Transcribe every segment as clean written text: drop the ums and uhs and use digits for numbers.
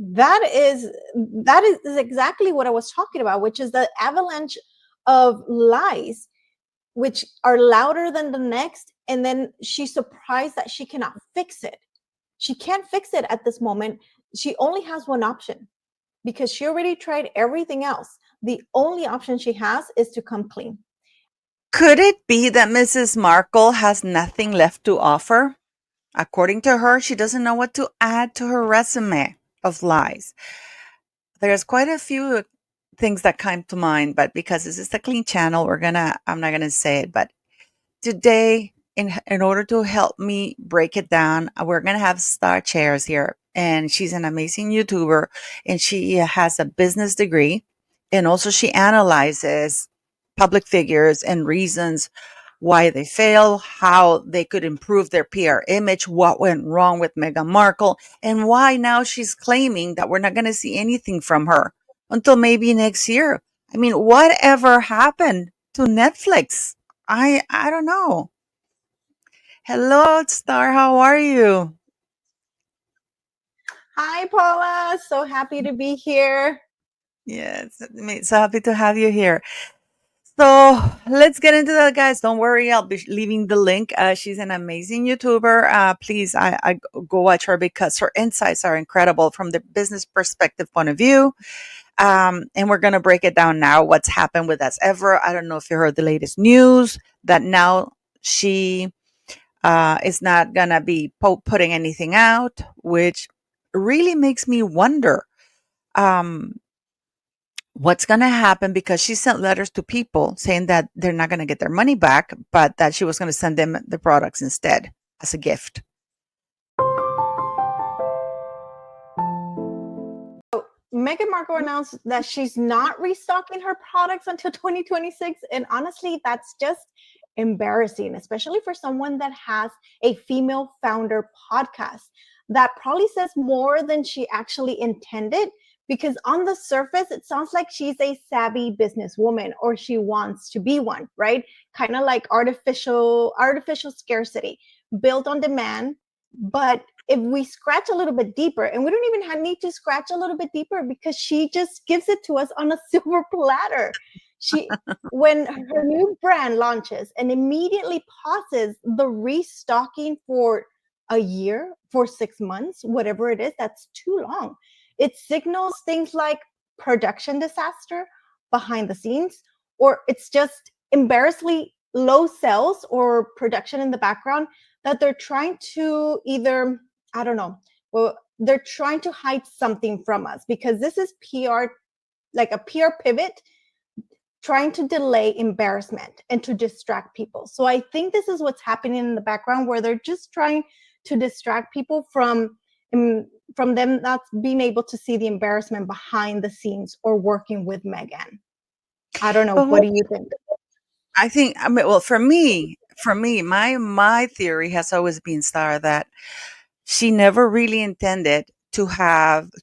That is exactly what I was talking about, which is the avalanche of lies, which are louder than the next. And then she's surprised that she cannot fix it. She can't fix it at this moment. She only has one option because she already tried everything else. The only option she has is to come clean. Could it be that Mrs. Markle has nothing left to offer? According to her, she doesn't know what to add to her resume of lies. There's quite a few things that come to mind, but because this is a clean channel, I'm not gonna say it. But today, in order to help me break it down, we're gonna have Star Chairs here, and she's an amazing YouTuber, and she has a business degree, and also she analyzes public figures and reasons why they fail, how they could improve their PR image, what went wrong with Meghan Markle, and why now she's claiming that we're not going to see anything from her until maybe next year. I mean, whatever happened to Netflix? I don't know. Hello, Star. How are you? Hi, Paula. So happy to be here. Yes, so happy to have you here. So let's get into that, guys. Don't worry, I'll be leaving the link. She's an amazing YouTuber. Please, go watch her because her insights are incredible from the business perspective point of view. And we're gonna break it down now. What's happened with us ever? I don't know if you heard the latest news that now she is not gonna be putting anything out, which really makes me wonder. Um, what's going to happen because she sent letters to people saying that they're not going to get their money back, but that she was going to send them the products instead as a gift. Meghan Markle announced that she's not restocking her products until 2026. And honestly, that's just embarrassing, especially for someone that has a female founder podcast. That probably says more than she actually intended, because on the surface, it sounds like she's a savvy businesswoman or she wants to be one, right? Kind of like artificial scarcity, built on demand. But if we scratch a little bit deeper, and we don't even need to scratch a little bit deeper because she just gives it to us on a silver platter. She, when her new brand launches and immediately pauses the restocking for a year, for 6 months, whatever it is, that's too long. It signals things like production disaster behind the scenes, or it's just embarrassingly low sales or production in the background that they're trying to either, I don't know, well, they're trying to hide something from us, because this is PR, like a PR pivot, trying to delay embarrassment and to distract people. So I think this is what's happening in the background, where they're just trying to distract people from them not being able to see the embarrassment behind the scenes or working with Meghan. I don't know. But What what do you think? I think, I mean, well, for me, my theory has always been, Star, that she never really intended to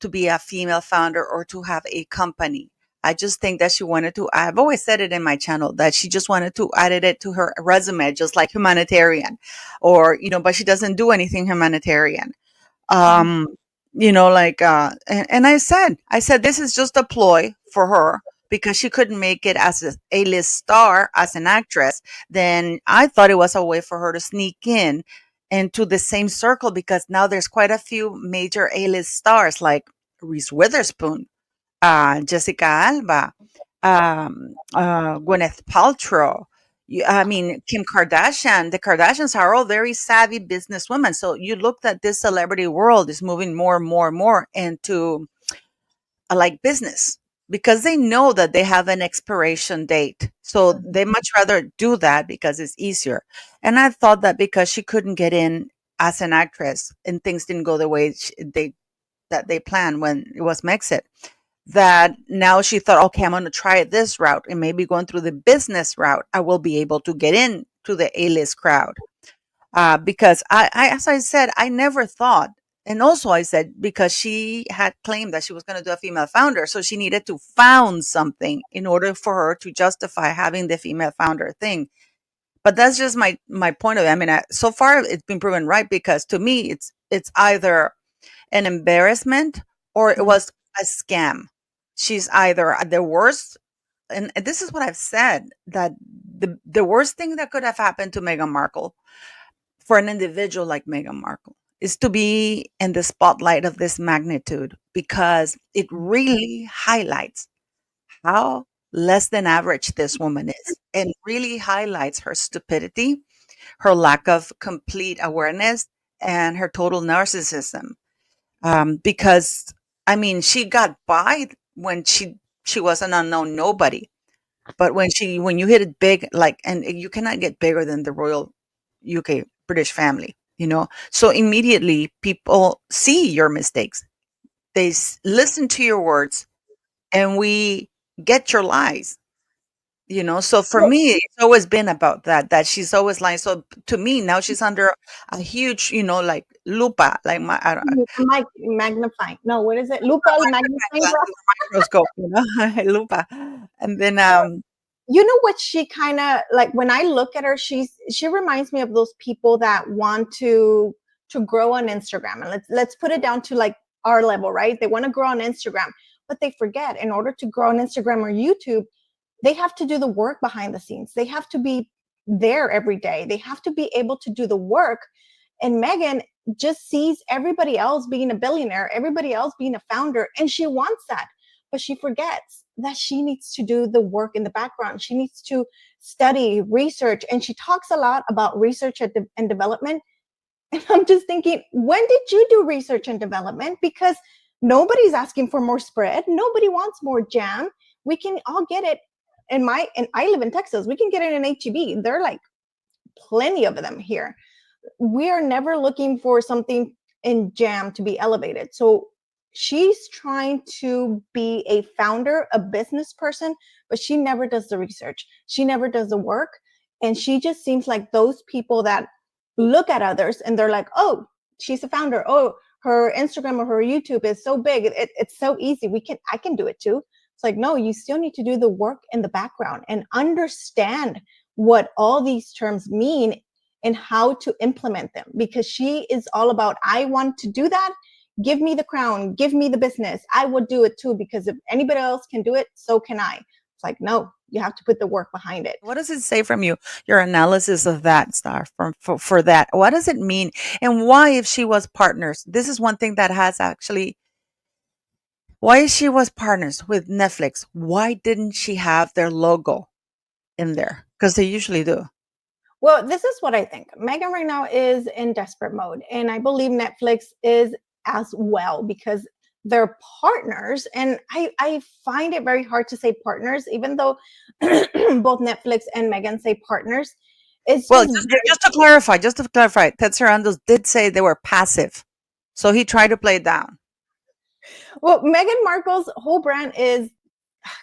be a female founder or to have a company. I just think that she wanted to. I've always said it in my channel that she just wanted to add it to her resume, just like humanitarian, or but she doesn't do anything humanitarian. Um, and I said this is just a ploy for her because she couldn't make it as a-list star as an actress. Then I thought it was a way for her to sneak in into the same circle, because now there's quite a few major A-list stars like Reese Witherspoon, Jessica Alba, Gwyneth Paltrow. I mean, Kim Kardashian. The Kardashians are all very savvy businesswomen. So you look at this celebrity world is moving more and more and more into like business, because they know that they have an expiration date. So they much rather do that because it's easier. And I thought that because she couldn't get in as an actress and things didn't go the way they planned when it was Mexit, that now she thought, okay, I'm going to try this route, and maybe going through the business route, I will be able to get in to the A-list crowd. Because as I said, I never thought, and also I said because she had claimed that she was going to do a female founder, so she needed to found something in order for her to justify having the female founder thing. But that's just my point of it. I mean, so far it's been proven right, because to me it's either an embarrassment or it Mhm. was a scam. She's either the worst, and this is what I've said, that the worst thing that could have happened to Meghan Markle, for an individual like Meghan Markle, is to be in the spotlight of this magnitude, because it really highlights how less than average this woman is, and really highlights her stupidity, her lack of complete awareness, and her total narcissism. Because I mean, she got by when she was an unknown nobody, but when you hit it big, like, and you cannot get bigger than the royal UK British family, so immediately people see your mistakes. They listen to your words, and we get your lies. So for Well, me, it's always been about that she's always lying. So to me, now she's under a huge, like lupa, like my I don't, magnifying. No, what is it? Lupa magnifying glass. glasses, microscope, lupa, and then You know what she kind of like when I look at her, she reminds me of those people that want to grow on Instagram. And let's put it down to like our level, right? They want to grow on Instagram, but they forget in order to grow on Instagram or YouTube, they have to do the work behind the scenes. They have to be there every day. They have to be able to do the work. And Meghan just sees everybody else being a billionaire, everybody else being a founder, and she wants that. But she forgets that she needs to do the work in the background. She needs to study, research, and she talks a lot about research and development. And I'm just thinking, when did you do research and development? Because nobody's asking for more spread. Nobody wants more jam. We can all get it. And I live in Texas. We can get it in HEB. There are like plenty of them here. We are never looking for something in jam to be elevated. So she's trying to be a founder, a business person, but she never does the research. She never does the work. And she just seems like those people that look at others and they're like, oh, she's a founder. Oh, her Instagram or her YouTube is so big. It's so easy. I can do it too. It's like, no, you still need to do the work in the background and understand what all these terms mean and how to implement them, because she is all about, I want to do that. Give me the crown, give me the business. I would do it too, because if anybody else can do it, so can I. It's like, no, you have to put the work behind it. what does it say from you, your analysis of that, Star, for that? What does it mean? And why, if she was partners, this is one thing that has actually, why she was partners with Netflix, why didn't she have their logo in there? Because they usually do. Well, this is what I think. Meghan right now is in desperate mode. And I believe Netflix is as well, because they're partners. And I find it very hard to say partners, even though both Netflix and Meghan say partners. It's Well, just just to clarify, Ted Sarandos did say they were passive. So he tried to play it down. well, Meghan Markle's whole brand is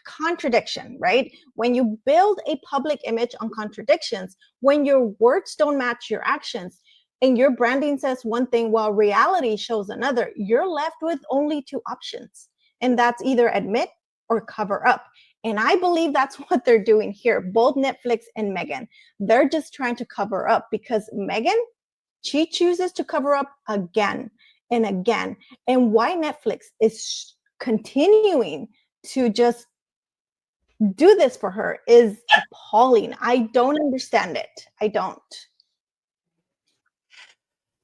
contradiction, right? When you build a public image on contradictions, when your words don't match your actions, and your branding says one thing while reality shows another, you're left with only two options. And that's either admit or cover up. And I believe that's what they're doing here, both Netflix and Meghan. They're just trying to cover up, because Meghan, she chooses to cover up again and again. And why Netflix is continuing to just do this for her is appalling. I don't understand it. I don't.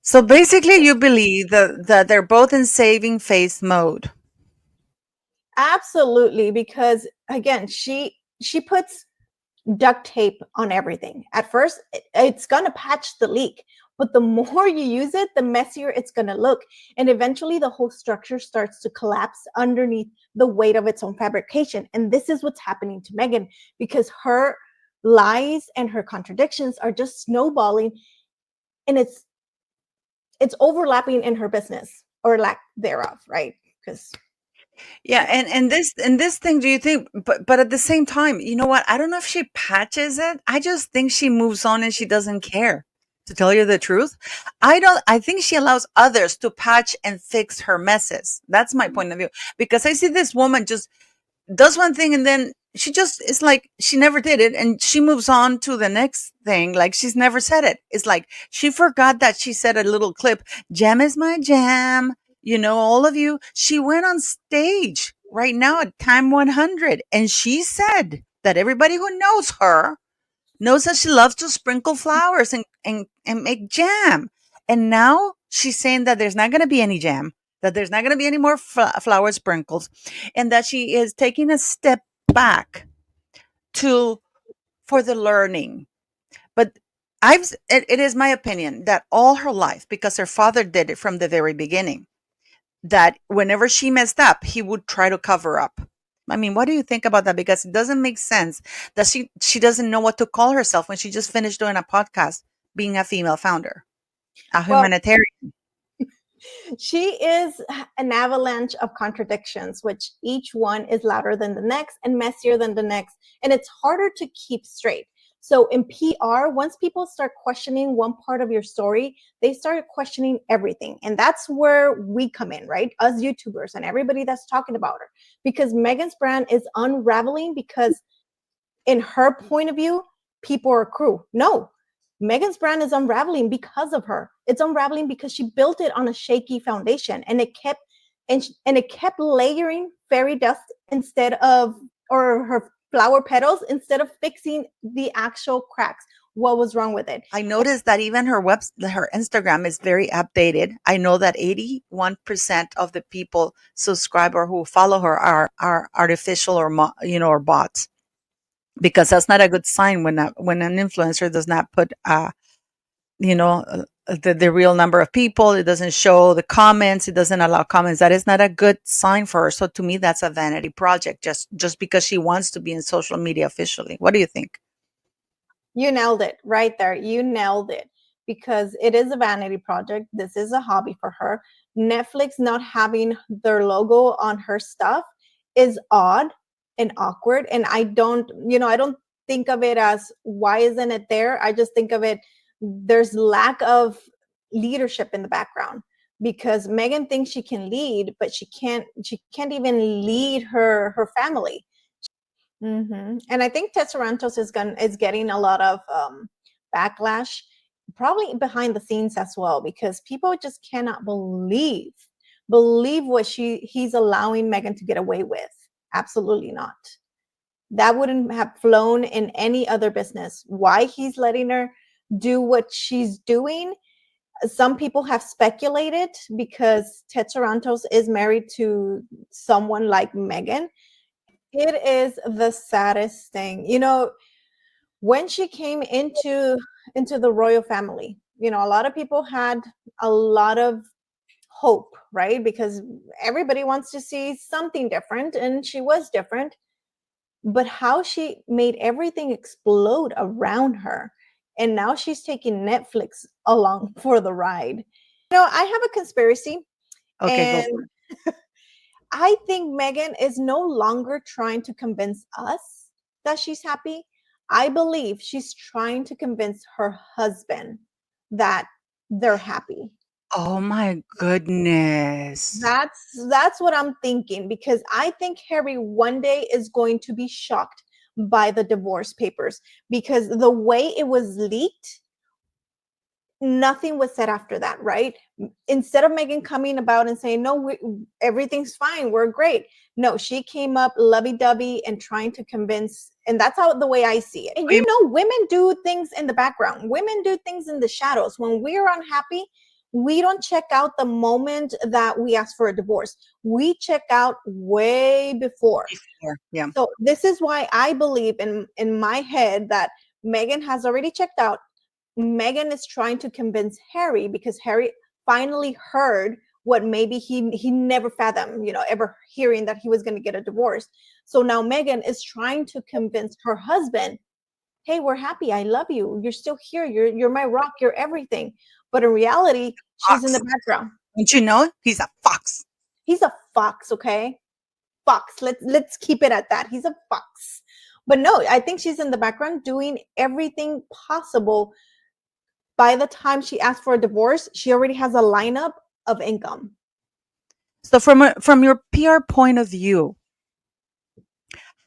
So basically, you believe that they're both in saving face mode. Absolutely, because again, she puts duct tape on everything. At first, it's going to patch the leak, but the more you use it, the messier it's going to look. And eventually, the whole structure starts to collapse underneath the weight of its own fabrication. And this is what's happening to Meghan, because her lies and her contradictions are just snowballing, and it's overlapping in her business, or lack thereof, right? Because Yeah, and this thing, do you think? But at the same time, you know what? I don't know if she patches it. I just think she moves on and she doesn't care. To tell you the truth, I don't. I think she allows others to patch and fix her messes. That's my point of view. Because I see this woman just does one thing and then she just, it's like she never did it, and she moves on to the next thing like she's never said it. It's like she forgot that she said a little clip, jam is my jam, all of you, she went on stage right now at Time 100 and she said that everybody who knows her knows that she loves to sprinkle flowers and make jam. And now she's saying that there's not going to be any jam, that there's not going to be any more flower sprinkles, and that she is taking a step back to for the learning. But it is my opinion that all her life, because her father did it from the very beginning, that whenever she messed up, he would try to cover up. I mean, what do you think about that? Because it doesn't make sense that she doesn't know what to call herself when she just finished doing a podcast being a female founder, a Well, humanitarian. she is an avalanche of contradictions, which each one is louder than the next and messier than the next. And it's harder to keep straight. So in PR, once people start questioning one part of your story, they start questioning everything. And that's where we come in, right? Us YouTubers and everybody that's talking about her. Because Meghan's brand is unraveling because in her point of view, people are cruel. No, Meghan's brand is unraveling because of her. It's unraveling because she built it on a shaky foundation, and it kept layering fairy dust instead of, or her flower petals instead of fixing the actual cracks. What was wrong with it? I noticed that even her Instagram is very updated. I know that 81% of the people subscribe or who follow her are artificial or or bots, because that's not a good sign when an influencer does not put the real number of people. It doesn't show the comments. It doesn't allow comments. That is not a good sign for her. So to me, that's a vanity project, just because she wants to be in social media officially. What do you think? You nailed it right there. You nailed it, because it is a vanity project. This is a hobby for her. Netflix not having their logo on her stuff is odd and awkward. And I don't think of it as why isn't it there? I just think of it, there's lack of leadership in the background, because Meghan thinks she can lead, but she can't even lead her family. And I think Tesserantos is getting a lot of backlash, probably behind the scenes as well, because people just cannot believe what he's allowing Meghan to get away with. Absolutely not. That wouldn't have flown in any other business. Why he's letting her do what she's doing? Some people have speculated because Tetsarantos is married to someone like Meghan. It is the saddest thing. When she came into the royal family, a lot of people had a lot of hope, right? Because everybody wants to see something different, and she was different. But how she made everything explode around her, and now she's taking Netflix along for the ride. I have a conspiracy, Okay, go and for it. I think Meghan is no longer trying to convince us that she's happy. I believe she's trying to convince her husband that they're happy. Oh my goodness. That's what I'm thinking, because I think Harry one day is going to be shocked by the divorce papers, because the way it was leaked, nothing was said after that, right? Instead of Meghan coming about and saying, no, everything's fine, we're great. No, she came up lovey-dovey and trying to convince, and that's how the way I see it. And Oh, women do things in the background. Women do things in the shadows. When we're unhappy, we don't check out the moment that we ask for a divorce. We check out way before. yeah. So this is why I believe in my head that Meghan has already checked out. Meghan is trying to convince Harry, because Harry finally heard what maybe he never fathomed, ever hearing that he was going to get a divorce. So now Meghan is trying to convince her husband, hey, we're happy. I love you. You're still here. You're my rock. You're everything. But in reality, she's in the Fox. background. Don't you know? He's a fox. He's a fox, okay? Fox. Let's keep it at that. He's a fox. But no, I think she's in the background doing everything possible. By the time she asked for a divorce, she already has a lineup of income. So from your PR point of view,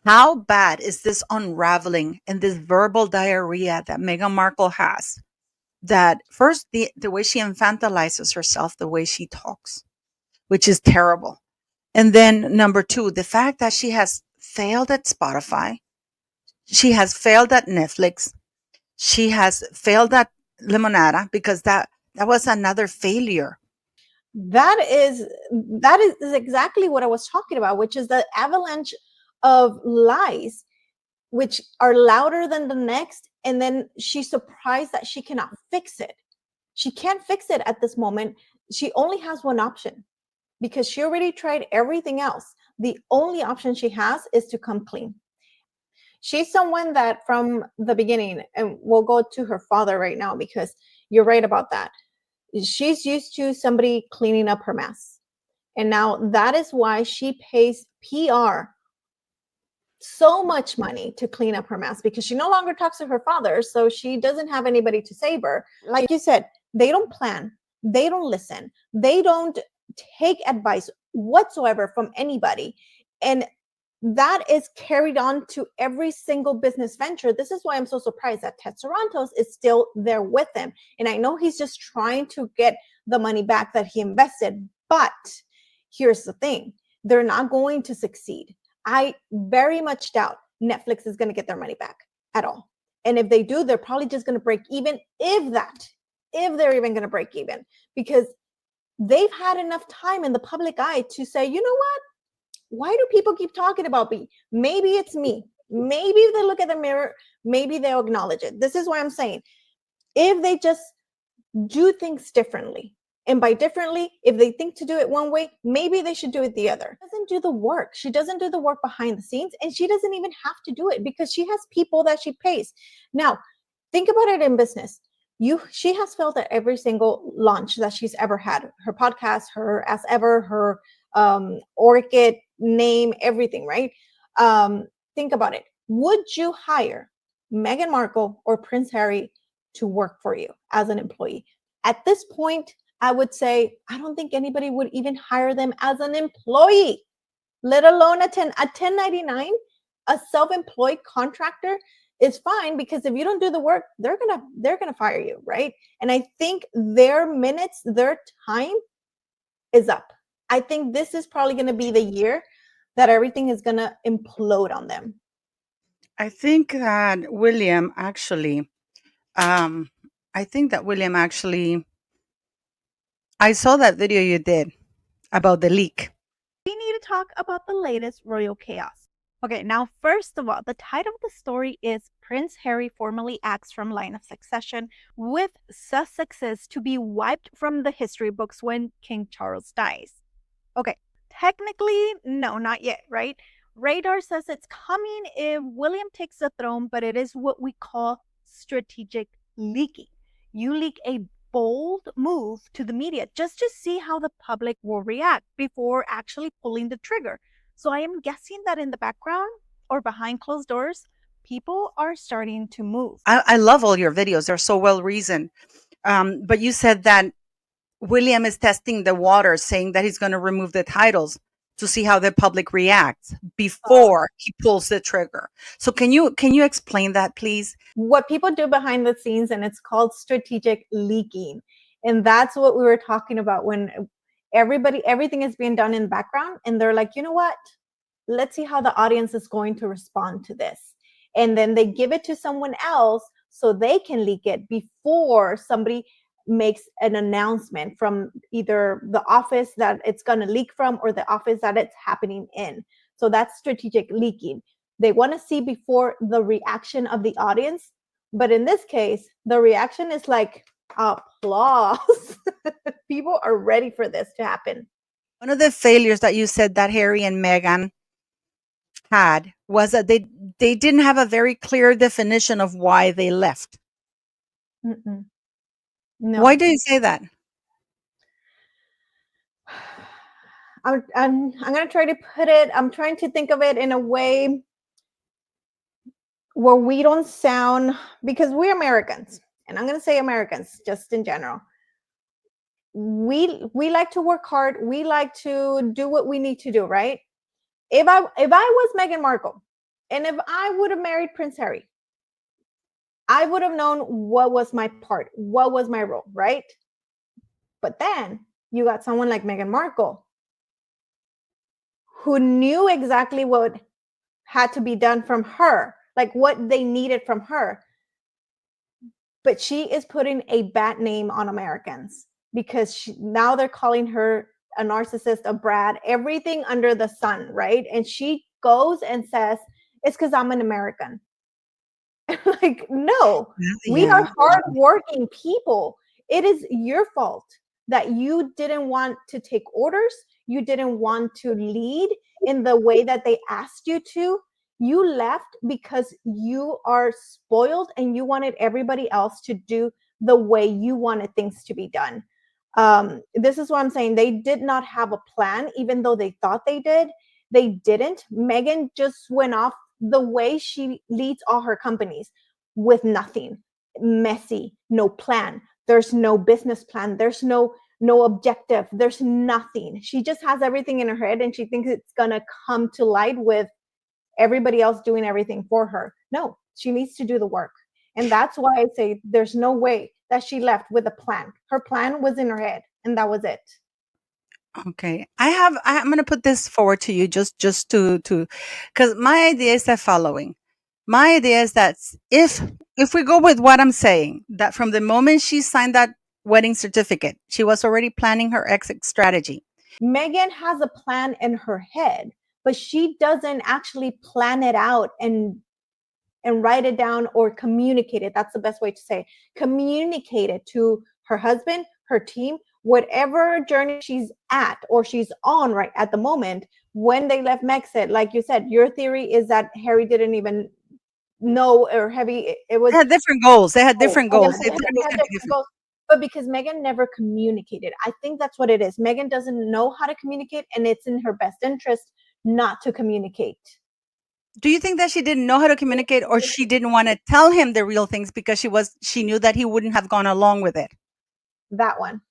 how bad is this unraveling and this verbal diarrhea that Meghan Markle has? That first, the way she infantilizes herself, the way she talks. which is terrible. And then number two, the fact that she has failed at Spotify, she has failed at Netflix, she has failed at Limonada, because that was another failure. That is exactly what I was talking about, which is the avalanche of lies which are louder than the next, and then she's surprised that she cannot fix it. She can't fix it at this moment. She only has one option because she already tried everything else. The only option she has is to come clean. She's someone that from the beginning, and we'll go to her father right now because you're right about that. She's used to somebody cleaning up her mess. And now that is why she pays PR so much money to clean up her mess, because she no longer talks to her father. So she doesn't have anybody to save her. Like you said, they don't plan, they don't listen, they don't take advice whatsoever from anybody. And that is carried on to every single business venture. This is why I'm so surprised that Ted Sarantos is still there with him. And I know he's just trying to get the money back that he invested. But here's the thing, they're not going to succeed. I very much doubt Netflix is going to get their money back at all. And if they do, they're probably just going to break even, if they're even going to break even, because they've had enough time in the public eye to say, you know what? Why do people keep talking about me? Maybe it's me. Maybe if they look at the mirror, maybe they'll acknowledge it. This is why I'm saying, if they just do things differently, and by differently, if they think to do it one way, maybe they should do it the other. She doesn't do the work. She doesn't do the work behind the scenes, and she doesn't even have to do it because she has people that she pays. Now, think about it in business. She has failed at every single launch that she's ever had. Her podcast, her As Ever, her Orchid name, everything, right? Think about it. Would you hire Meghan Markle or Prince Harry to work for you as an employee? At this point, I would say I don't think anybody would even hire them as an employee, let alone a 1099. A self-employed contractor is fine, because if you don't do the work, they're gonna fire you, right? And I think their minutes, their time is up. I think this is probably going to be the year that everything is going to implode on them. I think that William actually, um, I think that William actually, I saw that video you did about the leak. We need to talk about the latest royal chaos. Okay, now, first of all, the title of the story is Prince Harry formally acts from line of succession, with Sussexes to be wiped from the history books when King Charles dies. Okay, technically, no, not yet, right? Radar says it's coming if William takes the throne, but it is what we call strategic leaking. You leak a bold move to the media just to see how the public will react before actually pulling the trigger. So I am guessing that in the background or behind closed doors, people are starting to move. I love all your videos. They're so well reasoned. But you said that William is testing the water, saying that he's going to remove the titles to see how the public reacts before he pulls the trigger. So can you explain that, please? What people do behind the scenes, and it's called strategic leaking. And that's what we were talking about when everything is being done in the background, and they're like, you know what? Let's see how the audience is going to respond to this. And then they give it to someone else so they can leak it before somebody makes an announcement from either the office that it's going to leak from or the office that it's happening in. So that's strategic leaking. They want to see before the reaction of the audience. But in this case, the reaction is like applause. People are ready for this to happen. One of the failures that you said that Harry and Meghan had was that they didn't have a very clear definition of why they left. Mm-mm. No. Why do you say that? I'm going to try to put it, I'm trying to think of it in a way where we don't sound, because we're Americans, and I'm going to say Americans just in general. We like to work hard. We like to do what we need to do, right? If I was Meghan Markle, and if I would have married Prince Harry, I would have known what was my part, what was my role, right? But then you got someone like Meghan Markle, who knew exactly what had to be done from her, like what they needed from her. But she is putting a bad name on Americans because now they're calling her a narcissist, a brat, everything under the sun, right? And she goes and says, it's because I'm an American. Like, no, we Yeah. are hardworking people. It is your fault that you didn't want to take orders. You didn't want to lead in the way that they asked you to. You left because you are spoiled and you wanted everybody else to do the way you wanted things to be done. This is what I'm saying. They did not have a plan, even though they thought they did. They didn't. Meghan just went off the way she leads all her companies, with nothing, messy, no plan. There's no business plan. There's no objective. There's nothing. She just has everything in her head and she thinks it's going to come to light with everybody else doing everything for her. No, she needs to do the work. And that's why I say there's no way that she left with a plan. Her plan was in her head and that was it. Okay. I'm going to put this forward to you just to cuz my idea is the following. My idea is that if we go with what I'm saying, that from the moment she signed that wedding certificate, she was already planning her exit strategy. Meghan has a plan in her head, but she doesn't actually plan it out and write it down or communicate it. That's the best way to say. Communicate it to her husband, her team, whatever journey she's at or she's on right at the moment. When they left Megxit, like you said, your theory is that Harry didn't even know, or Heavy, it was, They had different goals. They had different yeah, goals. They they thought it was had going to be different different. goals. But because Meghan never communicated, I think that's what it is. Meghan doesn't know how to communicate, and it's in her best interest not to communicate. Do you think that she didn't know how to communicate, or she didn't want to tell him the real things because she knew that he wouldn't have gone along with it? That one,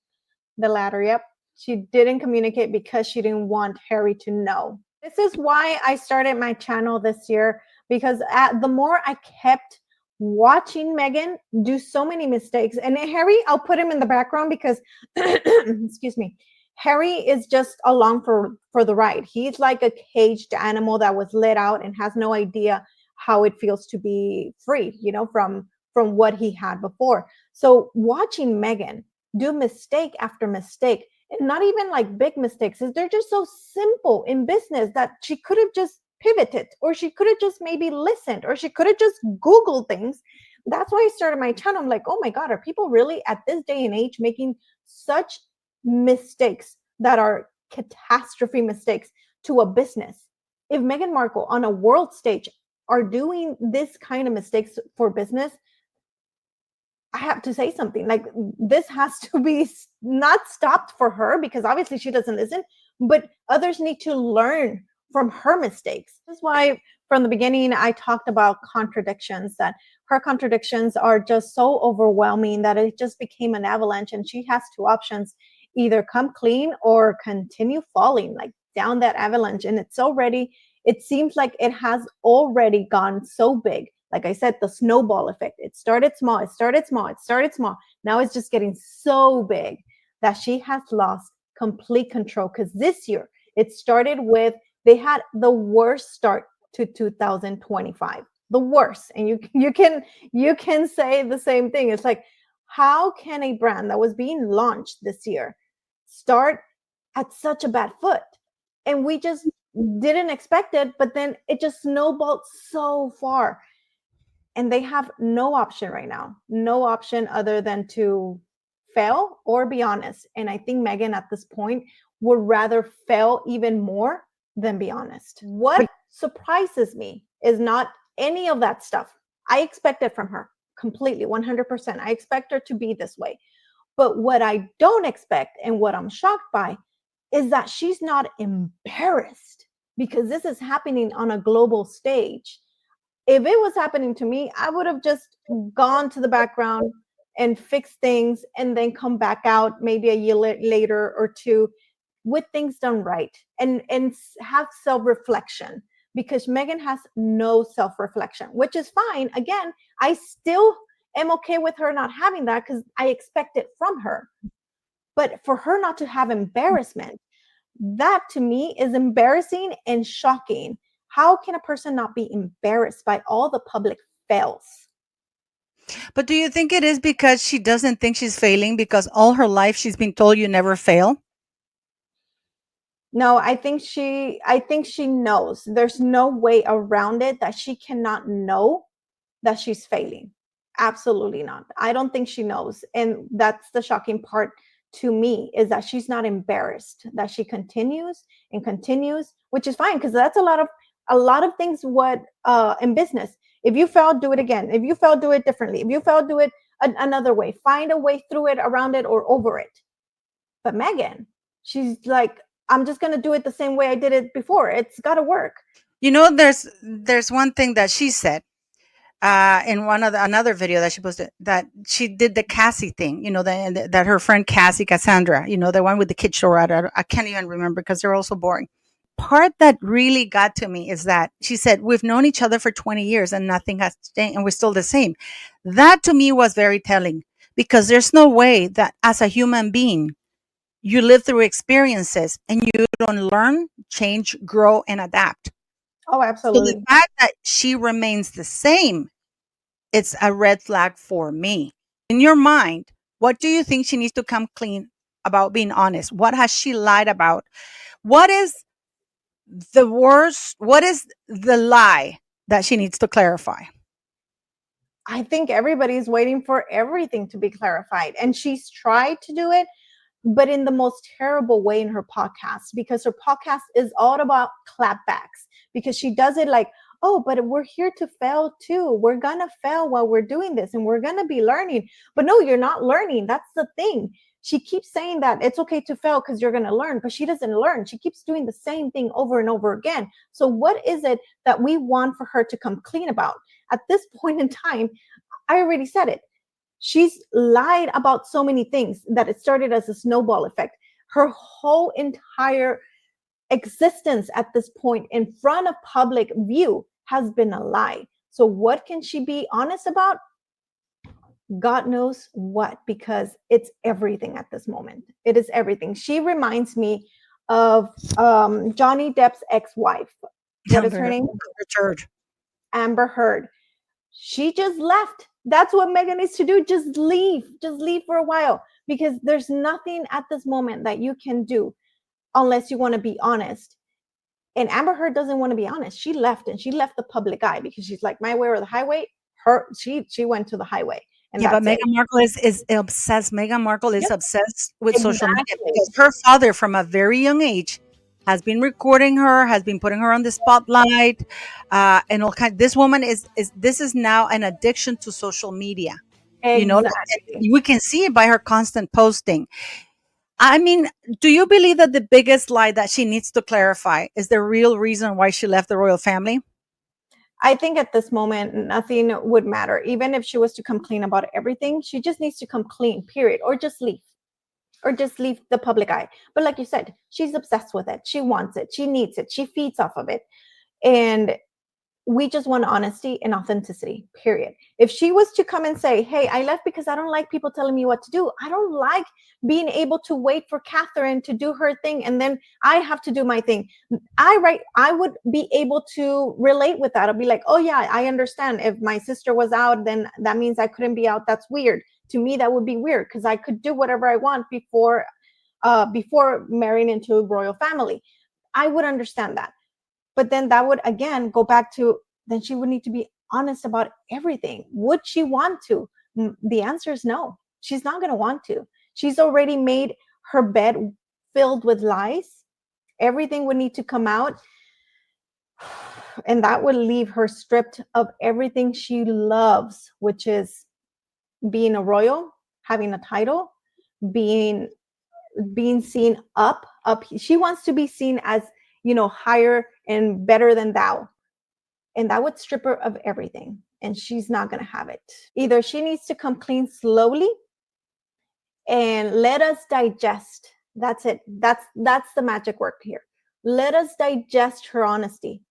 the latter, yep. She didn't communicate because she didn't want Harry to know. This is why I started my channel this year, because the more I kept watching Meghan do so many mistakes, and Harry, I'll put him in the background because, excuse me, Harry is just along for the ride. He's like a caged animal that was let out and has no idea how it feels to be free, from what he had before. So watching Meghan do mistake after mistake, and not even like big mistakes, is they're just so simple in business that she could have just pivoted, or she could have just maybe listened, or she could have just Googled things. That's why I started my channel. I'm like, oh my God, are people really at this day and age making such mistakes that are catastrophe mistakes to a business? If Meghan Markle on a world stage are doing this kind of mistakes for business, I have to say something. Like, this has to be not stopped for her, because obviously she doesn't listen, but others need to learn from her mistakes. This is why from the beginning I talked about contradictions, that her contradictions are just so overwhelming that it just became an avalanche, and she has two options: either come clean or continue falling like down that avalanche. And it seems like it has already gone so big. Like I said, the snowball effect. It started small, it started small, it started small. Now it's just getting so big that she has lost complete control. Because this year, it started with, they had the worst start to 2025. The worst. And you can say the same thing. It's like, how can a brand that was being launched this year start at such a bad foot? And we just didn't expect it, but then it just snowballed so far. And they have no option right now, no option other than to fail or be honest. And I think Meghan at this point would rather fail even more than be honest. What surprises me is not any of that stuff. I expect it from her completely, 100%. I expect her to be this way. But what I don't expect, and what I'm shocked by, is that she's not embarrassed, because this is happening on a global stage. If it was happening to me, I would have just gone to the background and fixed things and then come back out maybe a year later or two with things done right, and have self-reflection. Because Meghan has no self-reflection, which is fine. Again, I still am okay with her not having that, because I expect it from her. But for her not to have embarrassment, That to me is embarrassing and shocking. How can a person not be embarrassed by all the public fails? But do you think it is because she doesn't think she's failing because all her life she's been told you never fail? No, I think she knows. There's no way around it that she cannot know that she's failing. Absolutely not. I don't think she knows. And that's the shocking part to me, is that she's not embarrassed, that she continues and continues, which is fine, because that's a lot of things what in business. If you fail, do it again. If you fail, do it differently. If you fail, do it another way. Find a way through it, around it, or over it. But Megan, she's like, I'm just gonna do it the same way I did it before. It's gotta work. You know, there's one thing that she said in one of another video that she posted, that she did the Cassie thing. You know, that her friend Cassie Cassandra. You know, the one with the kid show. I can't even remember because they're all so boring. Part that really got to me is that she said we've known each other for 20 years and nothing has changed and we're still the same. That to me was very telling, because there's no way that as a human being you live through experiences and you don't learn, change, grow, and adapt. Oh, So the absolutely. fact that she remains the same, it's a red flag for me. In your mind, what do you think she needs to come clean about, being honest? What has she lied about? What is the worst? What is the lie that she needs to clarify? I think everybody's waiting for everything to be clarified. And she's tried to do it, but in the most terrible way in her podcast, because her podcast is all about clapbacks, because she does it like, oh, but we're here to fail too. We're going to fail while we're doing this and we're going to be learning. But no, you're not learning. That's the thing. She keeps saying that it's okay to fail because you're going to learn, but she doesn't learn. She keeps doing the same thing over and over again. So, what is it that we want for her to come clean about? At this point in time, I already said it. She's lied about so many things that it started as a snowball effect. Her whole entire existence at this point in front of public view has been a lie. So what can she be honest about? God knows what, because it's everything at this moment. It is everything. She reminds me of Johnny Depp's ex-wife. What is her name? Richard. Amber Heard. She just left. That's what Megan needs to do. Just leave. Just leave for a while, because there's nothing at this moment that you can do unless you want to be honest. And Amber Heard doesn't want to be honest. She left, and she left the public eye because she's like, my way or the highway. She went to the highway, and Yeah, but that's it. Meghan Markle is obsessed. Meghan Markle is Yep, obsessed with social media exactly. because her father, from a very young age, has been recording her, has been putting her on the spotlight, and all kind. This woman is this is now an addiction to social media. You know, Exactly. we can see it by her constant posting. I mean, do you believe that the biggest lie that she needs to clarify is the real reason why she left the royal family? I think at this moment, nothing would matter. Even if she was to come clean about everything, she just needs to come clean, period, or just leave. Or just leave the public eye. But like you said, she's obsessed with it. She wants it. She needs it. She feeds off of it. And we just want honesty and authenticity, period. If she was to come and say, hey, I left because I don't like people telling me what to do. I don't like being able to wait for Catherine to do her thing and then I have to do my thing. I would be able to relate with that. I'll be like, oh yeah, I understand. If my sister was out, then that means I couldn't be out. That's weird. To me, that would be weird because I could do whatever I want before marrying into a royal family. I would understand that. But then that would again go back to, then she would need to be honest about everything. Would she want to? The answer is no. She's not going to want to. She's already made her bed filled with lies. Everything would need to come out. And that would leave her stripped of everything she loves, which is being a royal, having a title, being seen up. She wants to be seen as, higher and better than thou. And that would strip her of everything. And she's not going to have it. Either she needs to come clean slowly and let us digest. That's it. That's the magic word here. Let us digest her honesty.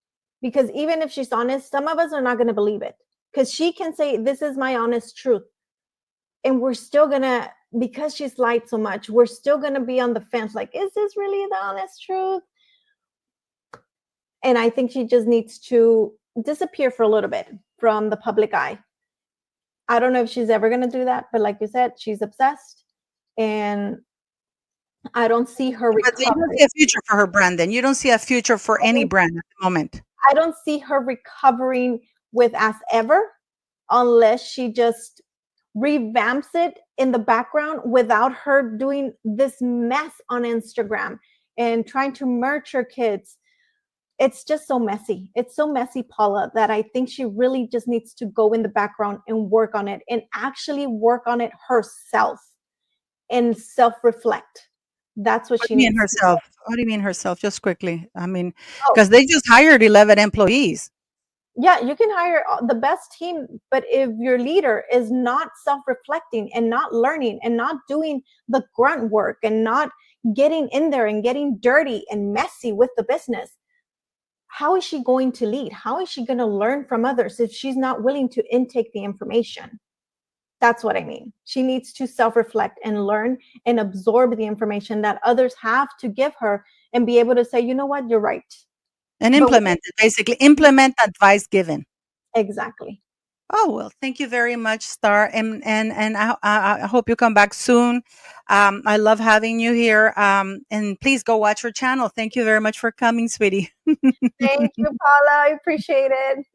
Because even if she's honest, some of us are not going to believe it. Because she can say, this is my honest truth. And we're still going to because she's lied so much, we're still going to be on the fence. Like, is this really the honest truth? And I think she just needs to disappear for a little bit from the public eye. I don't know if she's ever going to do that, but like you said, she's obsessed, and I don't see her But you don't recovering. see a future for her brand then. You don't see a future for any brand at the moment. I don't see her recovering with As Ever unless she just revamps it in the background without her doing this mess on Instagram and trying to merge her kids. It's just so messy. It's so messy, Paula, that I think she really just needs to go in the background and work on it, and actually work on it herself and self-reflect. That's what What she do you mean needs to do. herself? What do you mean herself? Just quickly. I mean, Oh, because they just hired 11 employees. yeah, you can hire the best team, but if your leader is not self-reflecting and not learning and not doing the grunt work and not getting in there and getting dirty and messy with the business, how is she going to lead? How is she going to learn from others if she's not willing to intake the information? That's what I mean. She needs to self-reflect and learn and absorb the information that others have to give her and be able to say, you know what, you're right. And But implement it, basically. Implement advice given. exactly. Oh, well, thank you very much, Star. And I hope you come back soon. I love having you here. And please go watch her channel. Thank you very much for coming, sweetie. Thank you, Paula. I appreciate it.